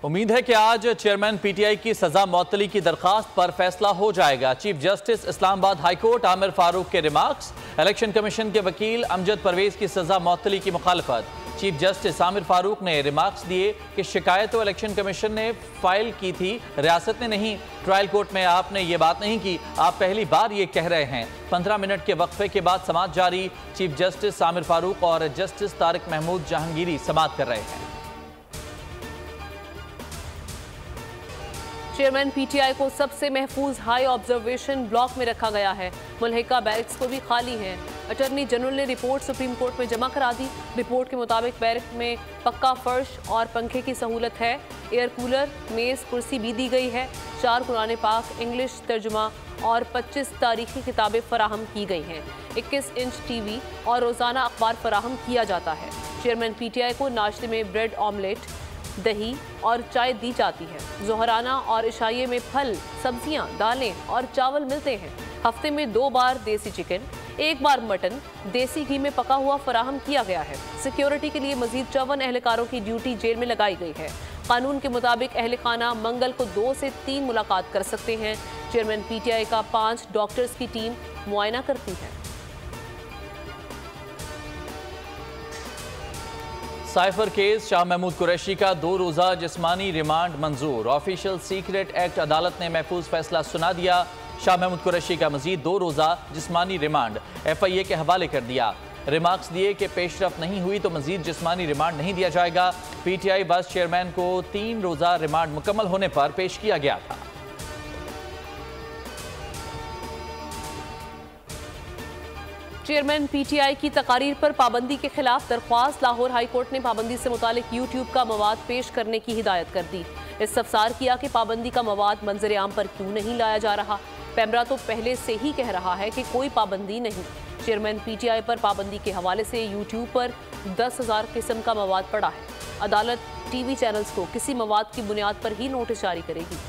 उम्मीद है कि आज चेयरमैन पीटीआई की सजा मअतली की दरखास्त पर फैसला हो जाएगा। Chief justice Islamabad high court Aamir Farooq के रिमार्क्स, इलेक्शन कमीशन के वकील अमजद परवेज की सजा मअतली की मुखालफत। चीफ जस्टिस आमिर फारूक ने रिमार्क्स दिए कि शिकायत तो इलेक्शन कमीशन ने फाइल की थी, रियासत ने नहीं। ट्रायल कोर्ट में आपने ये बात नहीं की, आप पहली बार ये कह रहे हैं। 15 मिनट के वक्फे के बाद समाअत जारी। चीफ जस्टिस आमिर फारूक और जस्टिस तारिक महमूद जहांगीरी समाअत कर रहे हैं। चेयरमैन पीटीआई को सबसे महफूज हाई ऑब्जर्वेशन ब्लॉक में रखा गया है। मुल्हिका बैरक्स को भी खाली है। अटॉर्नी जनरल ने रिपोर्ट सुप्रीम कोर्ट में जमा करा दी। रिपोर्ट के मुताबिक बैरक में पक्का फर्श और पंखे की सहूलत है। एयर कूलर, मेज़, कुर्सी भी दी गई है। 4 कुरान पाक, इंग्लिश तर्जुमा और 25 तारीखी किताबें फराहम की गई हैं। 21 इंच टीवी और रोज़ाना अखबार फराहम किया जाता है। चेयरमैन पीटीआई को नाश्ते में ब्रेड ऑमलेट, दही और चाय दी जाती है। जोहराना और इशाइये में फल, सब्जियां, दालें और चावल मिलते हैं। हफ्ते में 2 बार देसी चिकन, 1 बार मटन देसी घी में पका हुआ फराहम किया गया है। सिक्योरिटी के लिए मजीद 54 एहलकारों की ड्यूटी जेल में लगाई गई है। कानून के मुताबिक अहल खाना मंगल को 2 से 3 मुलाकात कर सकते हैं। चेयरमैन पीटीआई का 5 डॉक्टर्स की टीम मुआयना करती है। साइफर केस शाह महमूद कुरैशी का 2 रोज़ा जिस्मानी रिमांड मंजूर। ऑफिशियल सीक्रेट एक्ट अदालत ने महफूज फैसला सुना दिया। शाह महमूद कुरैशी का मजीद 2 रोज़ा जिस्मानी रिमांड FIA के हवाले कर दिया। रिमार्क्स दिए कि पेशरफ नहीं हुई तो मजीद जिस्मानी रिमांड नहीं दिया जाएगा। पीटीआई वाइस चेयरमैन को 3 रोज़ा रिमांड मुकम्मल होने पर पेश किया गया था। चेयरमैन पीटीआई की तकारीर पर पाबंदी के खिलाफ दरख्वास्त। लाहौर हाई कोर्ट ने पाबंदी से मुतालिक यूट्यूब का मवाद पेश करने की हिदायत कर दी। इस्तफसार किया कि पाबंदी का मवाद मंजर आम पर क्यों नहीं लाया जा रहा। पैमरा तो पहले से ही कह रहा है कि कोई पाबंदी नहीं। चेयरमैन पीटीआई पर पाबंदी के हवाले से यूट्यूब पर 10,000 किस्म का मवाद पड़ा है। अदालत टीवी चैनल्स को किसी मवाद की बुनियाद पर ही नोटिस जारी करेगी।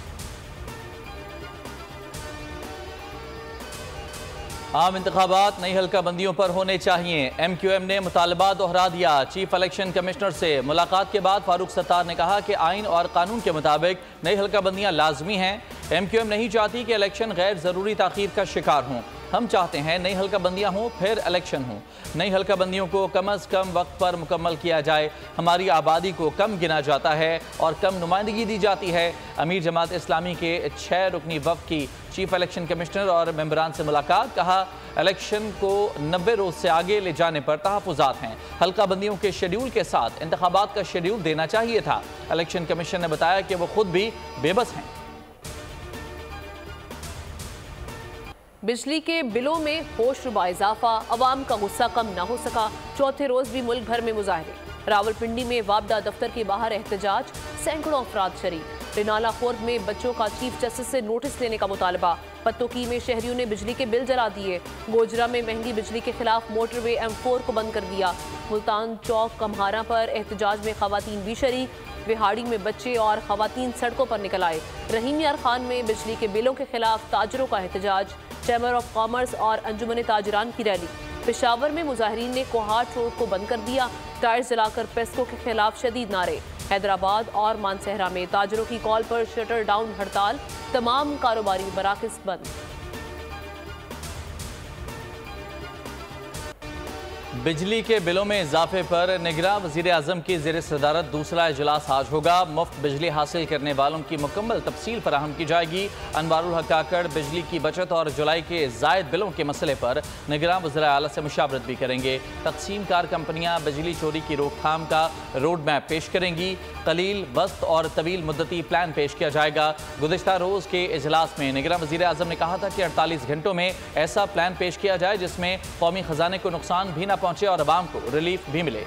आम इंतखाबात नई हल्का बंदियों पर होने चाहिए। MQM ने मुतालबा दोहरा दिया। चीफ इलेक्शन कमिश्नर से मुलाकात के बाद फारूक सत्तार ने कहा कि आइन और कानून के मुताबिक नई हल्का बंदियाँ लाजमी हैं। MQM नहीं चाहती कि इलेक्शन गैर ज़रूरी ताख़ीर का शिकार हों। हम चाहते हैं नई हल्का बंदियाँ हों फिर इलेक्शन हों। नई हल्का बंदियों को कम अज़ कम वक्त पर मुकम्मल किया जाए। हमारी आबादी को कम गिना जाता है और कम नुमाइंदगी दी जाती है। अमीर जमात इस्लामी के 6 रुकनी वफ़द की चीफ इलेक्शन कमिश्नर और मेंबरान से मुलाकात। कहा इलेक्शन को 90 रोज़ से आगे ले जाने पर तहफ़्फ़ुज़ात हैं। हल्का बंदियों के शेड्यूल के साथ इंतखाबात का शेड्यूल देना चाहिए था। इलेक्शन कमीशन ने बताया कि वो खुद भी बेबस हैं। बिजली के बिलों में होशरुबा इजाफा, अवाम का गुस्सा कम न हो सका। चौथे रोज भी मुल्क भर में मुजाहरे। रावलपिंडी में वापदा दफ्तर के बाहर एहतजाज, सैकड़ों अफराद शरीक। रिनाला खुर्द में बच्चों का चीफ जस्टिस से नोटिस लेने का मुतालबा। पत्तोकी में शहरियों ने बिजली के बिल जला दिए। गोजरा में महंगी बिजली के खिलाफ मोटरवे M4 को बंद कर दिया। मुल्तान चौक कम्हारा पर एहतजाज में खवातीन भी शरीक। विहाड़ी में बच्चे और खवातीन सड़कों पर निकल आए। रहीम यार खान में बिजली के बिलों के खिलाफ ताजरों का एहतजाज। चैम्बर ऑफ कॉमर्स और अंजुमन ताजरान की रैली। पेशावर में मुजाहिरीन ने कोहाट रोड को बंद कर दिया। टायर्स जलाकर पेस्को के खिलाफ शदीद नारे। हैदराबाद और मानसहरा में ताजरों की कॉल पर शटर डाउन हड़ताल। तमाम कारोबारी मराकज़ बंद। बिजली के बिलों में इजाफे पर निगरां वज़ीर आज़म की ज़ेर सदारत दूसरा इजलास आज होगा। मुफ्त बिजली हासिल करने वालों की मुकम्मल तफसील फराहम की जाएगी। अनवारुल हक काकड़ बिजली की बचत और जुलाई के जायद बिलों के मसले पर निगरां वज़ीर आला से मुशावरत भी करेंगे। तकसीम कार कंपनियाँ बिजली चोरी की रोकथाम का रोड मैप पेश करेंगी। कलील, वस्त और तवील मुद्दती प्लान पेश किया जाएगा। गुज़िश्ता रोज़ के इजलास में निगरां वज़ीर आज़म ने कहा था कि 48 घंटों में ऐसा प्लान पेश किया जाए जिसमें कौमी खजाने को नुकसान भी न पहुंचे और अवाम को रिलीफ भी मिले।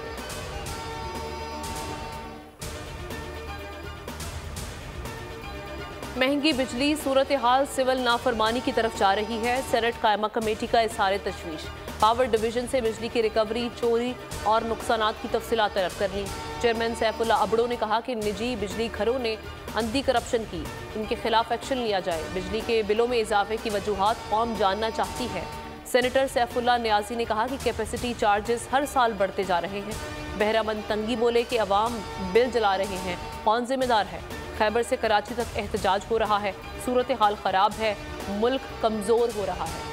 महंगी बिजली सूरत हाल सिविल नाफरमानी की तरफ जा रही है। सेनेट कायमा कमेटी का इज़हार तशवीश। पावर डिवीजन से बिजली की रिकवरी, चोरी और नुकसानात की तफसीलात तलब कर ली। चेयरमैन सैफुल्ला अबड़ो ने कहा कि निजी बिजली घरों ने अंधी करप्शन की, इनके खिलाफ एक्शन लिया जाए। बिजली के बिलों में इजाफे की वजूहात कौम जानना चाहती है। सेनेटर सैफुल्ला न्याजी ने कहा कि कैपेसिटी चार्जेस हर साल बढ़ते जा रहे हैं। बहरामंद तंगी बोले कि अवाम बिल जला रहे हैं, कौन जिम्मेदार है। खैबर से कराची तक एहतजाज हो रहा है। सूरत हाल खराब है, मुल्क कमजोर हो रहा है।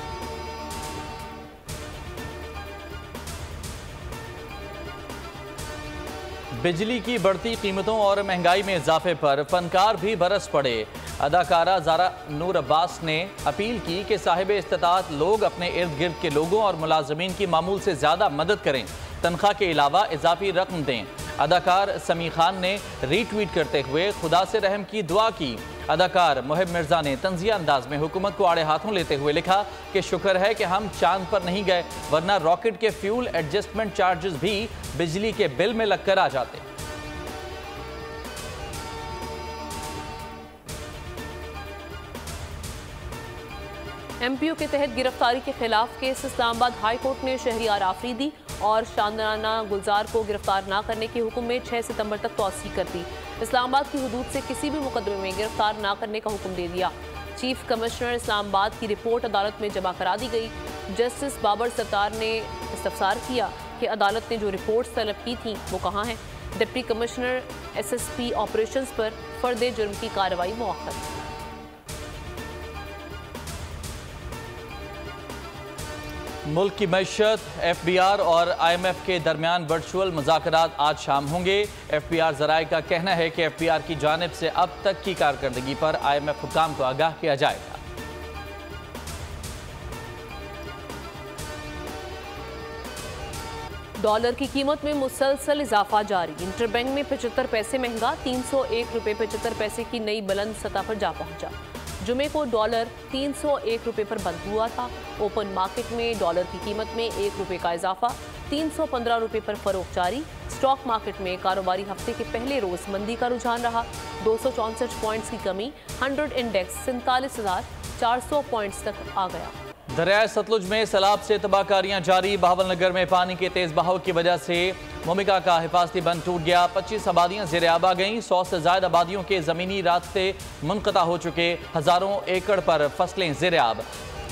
बिजली की बढ़ती कीमतों और महंगाई में इजाफे पर फनकार भी बरस पड़े। अदाकारा ज़ारा नूर अब्बास ने अपील की कि साहिब इस्तिताअत लोग अपने इर्द गिर्द के लोगों और मुलाजमीन की मामूल से ज़्यादा मदद करें, तनख्वाह के अलावा इजाफी रकम दें। अदाकार समी खान ने रीट्वीट करते हुए खुदा से रहम की दुआ की। अदाकार मोहिब मिर्जा ने तंजिया अंदाज में हुकूमत को आड़े हाथों लेते हुए लिखा कि शुक्र है कि हम चांद पर नहीं गए, वरना रॉकेट के फ्यूल एडजस्टमेंट चार्जेस भी बिजली के बिल में लगकर आ जाते। MPO के तहत गिरफ्तारी के खिलाफ केस इस्लामाबाद हाई कोर्ट ने शहरियार आफरीदी और शांदाना गुलजार को गिरफ्तार न करने के हुक्म में 6 सितंबर तक तौसीह कर दी। इस्लामाबाद की हुदूद से किसी भी मुकदमे में गिरफ्तार न करने का हुक्म दे दिया। चीफ कमिश्नर इस्लामाबाद की रिपोर्ट अदालत में जमा करा दी गई। जस्टिस बाबर सत्तार ने इस्तफसार किया कि अदालत ने जो रिपोर्ट तलब की थी वो कहाँ हैं। डिप्टी कमिश्नर SSP ऑपरेशंस पर फर्द जुर्म की कार्रवाई मौखर। मुल्क की मैशत, FBR और IMF के दरमियान वर्चुअल मुज़ाकरात आज शाम होंगे। FBR ज़राए का कहना है कि FBR की जानिब से अब तक की कारकर्दगी पर IMF हुकाम को आगाह किया जाएगा। डॉलर की कीमत में मुसलसल इजाफा जारी। इंटरबैंक में 75 पैसे महंगा, 301 रुपये 75 पैसे की नई बुलंद सतह पर जा पहुंचा। जुमे को डॉलर 301 रुपये पर बंद हुआ था। ओपन मार्केट में डॉलर की कीमत में 1 रुपये का इजाफा, 315 रुपये पर फरोख्त जारी। स्टॉक मार्केट में कारोबारी हफ्ते के पहले रोज मंदी का रुझान रहा। 264 पॉइंट्स की कमी, 100 इंडेक्स 47,400 पॉइंट्स तक आ गया। दरियाए सतलुज में सैलाब से तबाहकारियां जारी। बहावलनगर में पानी के तेज बहाव की वजह से मोमिका का हिफाजती बंद टूट गया। 25 आबादियां ज़ेर आब आ गईं। 100 से ज्यादा आबादियों के ज़मीनी रास्ते मुनक़ता हो चुके। हज़ारों एकड़ पर फसलें ज़ेर आब।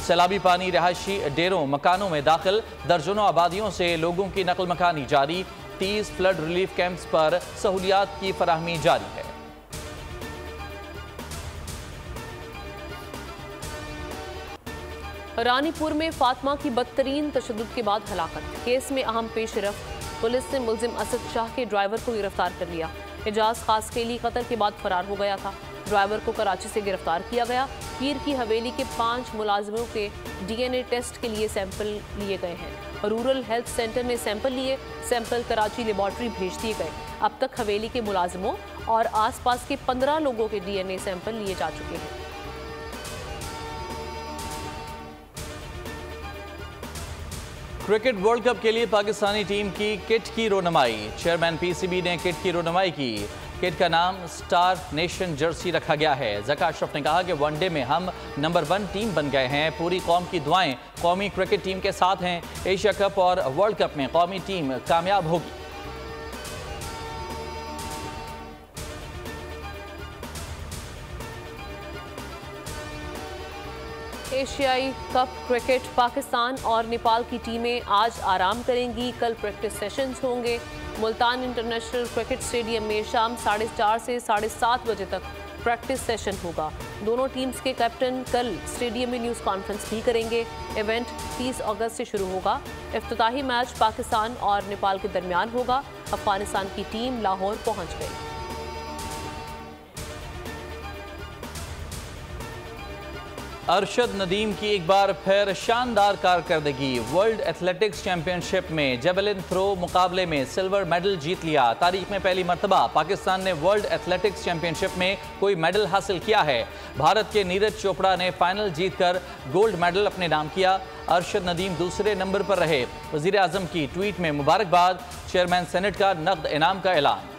सैलाबी पानी रहायशी डेरों मकानों में दाखिल। दर्जनों आबादियों से लोगों की नकल मकानी जारी। 30 फ्लड रिलीफ कैंप्स पर सहूलियात की फराहमी जारी है। रानीपुर में फातिमा की बदतरीन तशद्दुद के बाद हलाकत। केस में अहम पेशरफ। पुलिस ने मुलजिम असद शाह के ड्राइवर को गिरफ्तार कर लिया। एजाज खास के लिए कत्ल के बाद फरार हो गया था। ड्राइवर को कराची से गिरफ्तार किया गया। पीर की हवेली के 5 मुलाजिमों के DNA टेस्ट के लिए सैंपल लिए गए हैं। रूरल हेल्थ सेंटर ने सैंपल लिए। सैंपल कराची लेबॉर्ट्री भेज दिए गए। अब तक हवेली के मुलाजिमों और आसपास के 15 लोगों के DNA सैंपल लिए जा चुके हैं। क्रिकेट वर्ल्ड कप के लिए पाकिस्तानी टीम की किट की रोनमाई। चेयरमैन PCB ने किट की रोनमाई की। किट का नाम स्टार नेशन जर्सी रखा गया है। ज़का अशरफ ने कहा कि वनडे में हम नंबर 1 टीम बन गए हैं। पूरी कौम की दुआएं कौमी क्रिकेट टीम के साथ हैं। एशिया कप और वर्ल्ड कप में कौमी टीम कामयाब होगी। एशियाई कप क्रिकेट पाकिस्तान और नेपाल की टीमें आज आराम करेंगी। कल प्रैक्टिस सेशंस होंगे। मुल्तान इंटरनेशनल क्रिकेट स्टेडियम में शाम 4:30 से 7:30 बजे तक प्रैक्टिस सेशन होगा। दोनों टीम्स के कैप्टन कल स्टेडियम में न्यूज़ कॉन्फ्रेंस भी करेंगे। इवेंट 30 अगस्त से शुरू होगा। इफ्तिताही मैच पाकिस्तान और नेपाल के दरमियान होगा। अफगानिस्तान की टीम लाहौर पहुँच गई। अरशद नदीम की एक बार फिर शानदार कारकर्दगी। वर्ल्ड एथलेटिक्स चैंपियनशिप में जेवलिन थ्रो मुकाबले में सिल्वर मेडल जीत लिया। तारीख में पहली मरतबा पाकिस्तान ने वर्ल्ड एथलेटिक्स चैंपियनशिप में कोई मेडल हासिल किया है। भारत के नीरज चोपड़ा ने फाइनल जीतकर गोल्ड मेडल अपने नाम किया। अरशद नदीम दूसरे नंबर पर रहे। वज़ीर आज़म की ट्वीट में मुबारकबाद। चेयरमैन सेनेट का नकद इनाम का ऐलान।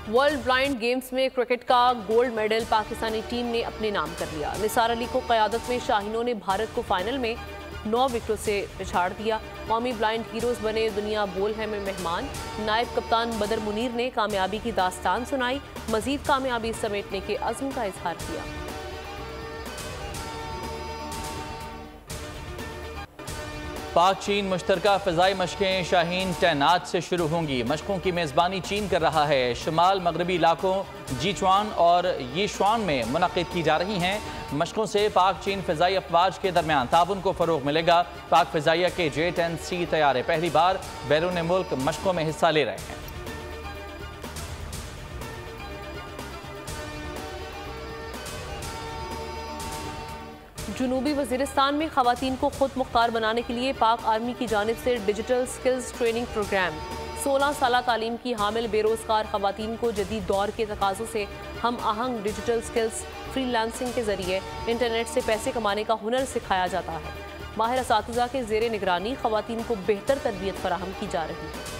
वर्ल्ड ब्लाइंड गेम्स में क्रिकेट का गोल्ड मेडल पाकिस्तानी टीम ने अपने नाम कर लिया। निसार अली को क़यादत में शाहीनों ने भारत को फाइनल में 9 विकेटों से पिछाड़ दिया। कौमी ब्लाइंड हीरोज़ बने दुनिया बोल है में मेहमान। नायब कप्तान बदर मुनीर ने कामयाबी की दास्तान सुनाई। मज़ीद कामयाबी समेटने के अज़्म का इजहार किया। पाक चीन मुश्तरका फ़िज़ाई मशक़ें शाहीन 10 आज से शुरू होंगी। मशक़ों की मेज़बानी चीन कर रहा है। शुमाल मगरबी इलाकों जीचुआन और यीशुआन में मुनक़िद की जा रही हैं। मशक़ों से पाक चीन फ़िज़ाई अफ़वाज के दरमियान ताउन को फ़रोग़ मिलेगा। पाक फ़िज़ाइया के J-10C तैयारे पहली बार बैरून मुल्क मशक़ों में हिस्सा ले रहे हैं। जुनूबी वज़ीरिस्तान में ख़वातीन को खुद मुख्तार बनाने के लिए पाक आर्मी की जानिब से डिजिटल स्किल्स ट्रेनिंग प्रोग्राम। 16 साल तालीम की हामिल बेरोज़गार ख़वातीन को जदीद दौर के तकाज़ों से हम आहंग डिजिटल स्किल्स फ्रीलांसिंग के ज़रिए इंटरनेट से पैसे कमाने का हुनर सिखाया जाता है। माहिर असातिज़ा के ज़ेरे निगरानी ख़वातीन को बेहतर तरबियत फराहम की जा रही है।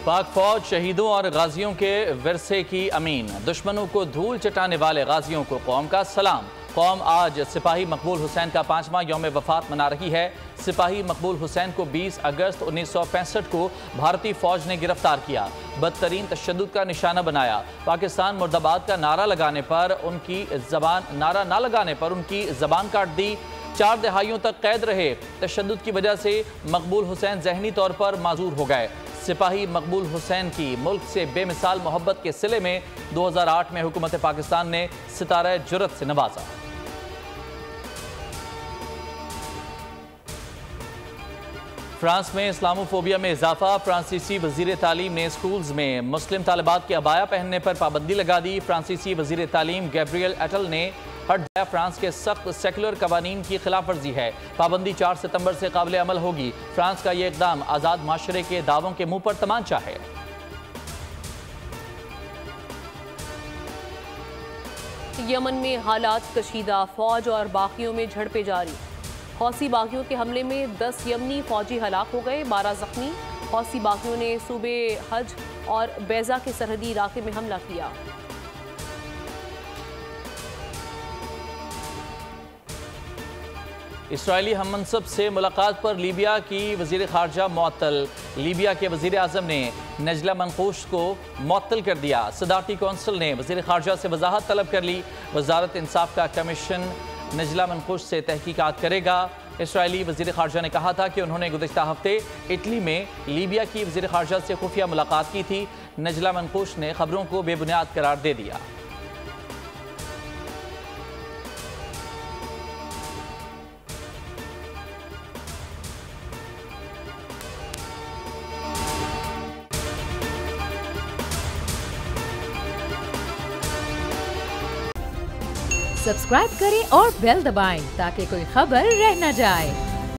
पाक फौज शहीदों और गाजियों के विरसे की अमीन। दुश्मनों को धूल चटाने वाले गाजियों को कौम का सलाम। कौम आज सिपाही मकबूल हुसैन का 5वां यौम वफ़ात मना रही है। सिपाही मकबूल हुसैन को 20 अगस्त 1965 को भारतीय फौज ने गिरफ्तार किया, बदतरीन तशद्दुद का निशाना बनाया। पाकिस्तान मुर्दाबाद का नारा लगाने पर उनकी ज़बान काट दी। 4 दहाइयों तक कैद रहे। तशद्दुद की वजह से मकबूल हुसैन ज़हनी तौर पर माजूर हो गए। सिपाही मकबूल हुसैन की मुल्क से बेमिसाल मोहब्बत के सिले में 2008 में हुकूमत पाकिस्तान ने सितारा जुर्रत से नवाजा। फ्रांस में इस्लामोफोबिया में इजाफा। फ्रांसीसी वजीर तालीम ने स्कूल्स में मुस्लिम तालिबात के अबाया पहनने पर पाबंदी लगा दी। फ्रांसीसी वजीर तालीम गैब्रियल एटल ने फ्रांस के सख्त सेकुलर कवानीन की खिलाफ वर्जी है। पाबंदी 4 सितंबर से काबिल अमल होगी। फ्रांस का यह इकदाम आज़ाद माशरे के दावों के मुंह पर तमांचा है। यमन में हालात कशीदा। फौज और बागियों में झड़पें जारी। हौसी बागियों के हमले में 10 यमनी फौजी हलाक हो गए, 12 जख्मी। हौसी बागियों ने सूबे हज और बैजा के सरहदी इलाके में हमला किया। इसराइली हममनसब से मुलाकात पर लीबिया की वज़ीर ख़ारजा मुअत्तल। लीबिया के वज़ीर आज़म ने नजला मनकूश को मुअत्तल कर दिया। सदारती कौंसिल ने वज़ीर ख़ारजा से वजाहत तलब कर ली। वजारत इंसाफ का कमीशन नजला मनकूश से तहकीकात करेगा। इसराइली वज़ीर ख़ारजा ने कहा था कि उन्होंने गुज़िश्ता हफ्ते इटली में लीबिया की वज़ीर ख़ारजा से खुफिया मुलाकात की थी। नजला मनकूश ने खबरों को बेबुनियाद करार दे दिया। सब्सक्राइब करें और बेल दबाएं ताकि कोई खबर रह न जाए।